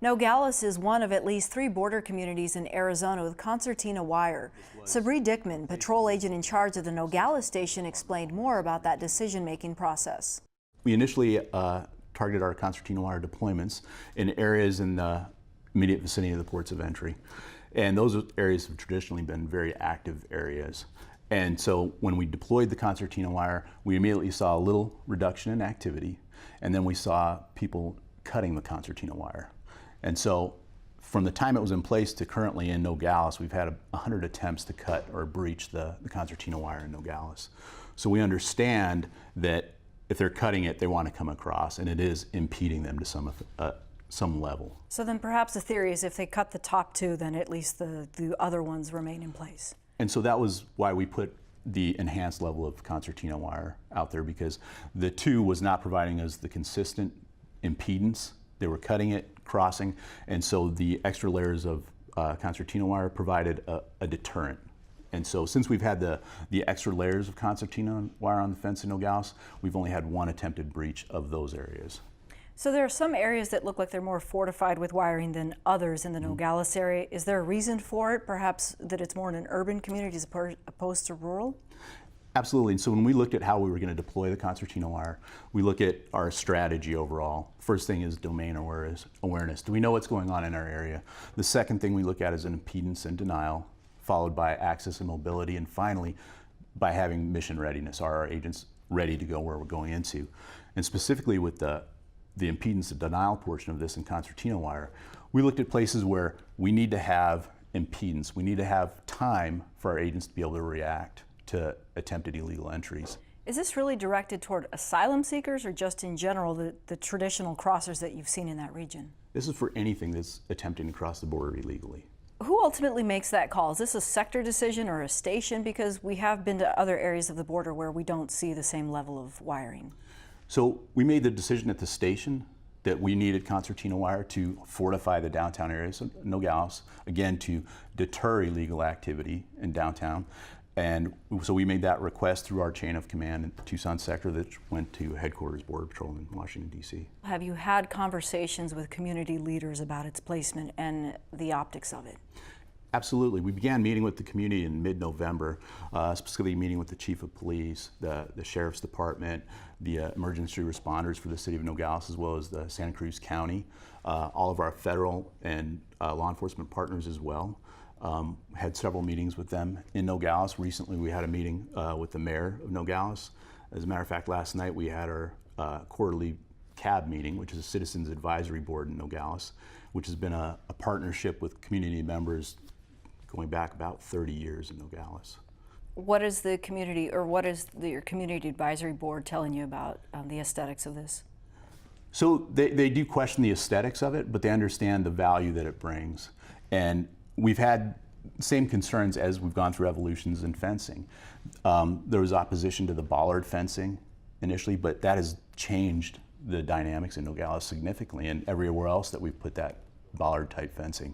Nogales is one of at least 3 border communities in Arizona with concertina wire. Sabri Dickman, patrol agent in charge of the Nogales station, explained more about that decision-making process. We initially targeted our concertina wire deployments in areas in the immediate vicinity of the ports of entry. And those areas have traditionally been very active areas. And so when we deployed the concertina wire, we immediately saw a little reduction in activity, and then we saw people cutting the concertina wire. And so from the time it was in place to currently in Nogales, we've had 100 attempts to cut or breach the concertina wire in Nogales. So we understand that if they're cutting it, they want to come across, and it is impeding them to some level. So then perhaps the theory is if they cut the top 2, then at least the other ones remain in place. And so that was why we put the enhanced level of concertina wire out there, because the 2 was not providing us the consistent impedance. They were cutting it, crossing, and so the extra layers of concertina wire provided a deterrent. And so since we've had the extra layers of concertina wire on the fence in Nogales, we've only had 1 attempted breach of those areas. So there are some areas that look like they're more fortified with wiring than others in the Nogales area. Is there a reason for it? Perhaps that it's more in an urban community as opposed to rural? Absolutely. And so when we looked at how we were going to deploy the concertina wire, we look at our strategy overall. First thing is domain awareness. Do we know what's going on in our area? The second thing we look at is an impedance and denial, followed by access and mobility, and finally by having mission readiness. Are our agents ready to go where we're going into? And specifically with the impedance and denial portion of this in concertina wire, we looked at places where we need to have impedance. We need to have time for our agents to be able to react to attempted illegal entries. Is this really directed toward asylum seekers or just in general the traditional crossers that you've seen in that region? This is for anything that's attempting to cross the border illegally. Who ultimately makes that call? Is this a sector decision or a station? Because we have been to other areas of the border where we don't see the same level of wiring. So we made the decision at the station that we needed concertina wire to fortify the downtown areas of Nogales, again to deter illegal activity in downtown. And so we made that request through our chain of command in the Tucson sector that went to headquarters Border Patrol in Washington, D.C. Have you had conversations with community leaders about its placement and the optics of it? Absolutely. We began meeting with the community in mid-November, specifically meeting with the chief of police, the sheriff's department, the emergency responders for the city of Nogales, as well as the Santa Cruz County, all of our federal and law enforcement partners as well. Had several meetings with them in Nogales. Recently we had a meeting with the mayor of Nogales. As a matter of fact, last night we had our quarterly CAB meeting, which is a Citizens Advisory Board in Nogales, which has been a partnership with community members going back about 30 years in Nogales. What is the community, or what is your community advisory board telling you about the aesthetics of this? So they do question the aesthetics of it, but they understand the value that it brings. And we've had same concerns as we've gone through evolutions in fencing. There was opposition to the bollard fencing initially, but that has changed the dynamics in Nogales significantly, and everywhere else that we've put that bollard type fencing.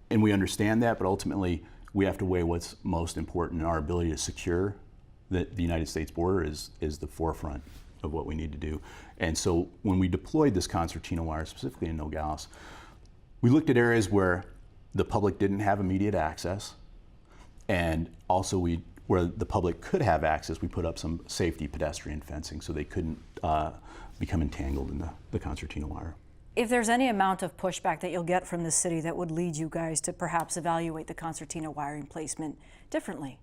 And we understand that, but ultimately we have to weigh what's most important, and our ability to secure the United States border is the forefront of what we need to do. And so when we deployed this concertina wire, specifically in Nogales, we looked at areas where the public didn't have immediate access, and also where the public could have access, we put up some safety pedestrian fencing so they couldn't become entangled in the concertina wire. If there's any amount of pushback that you'll get from the city that would lead you guys to perhaps evaluate the concertina wiring placement differently?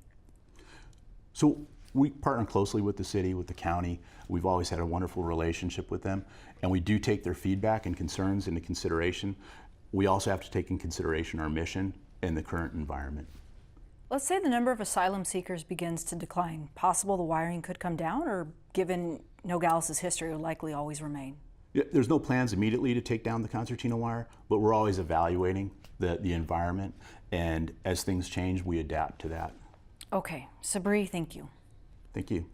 So we partner closely with the city, with the county. We've always had a wonderful relationship with them, and we do take their feedback and concerns into consideration. We also have to take in consideration our mission and the current environment. Let's say the number of asylum seekers begins to decline. Possible the wiring could come down, or given Nogales' history, will likely always remain? Yeah, there's no plans immediately to take down the concertina wire, but we're always evaluating the environment, and as things change, we adapt to that. Okay, Sabri, thank you. Thank you.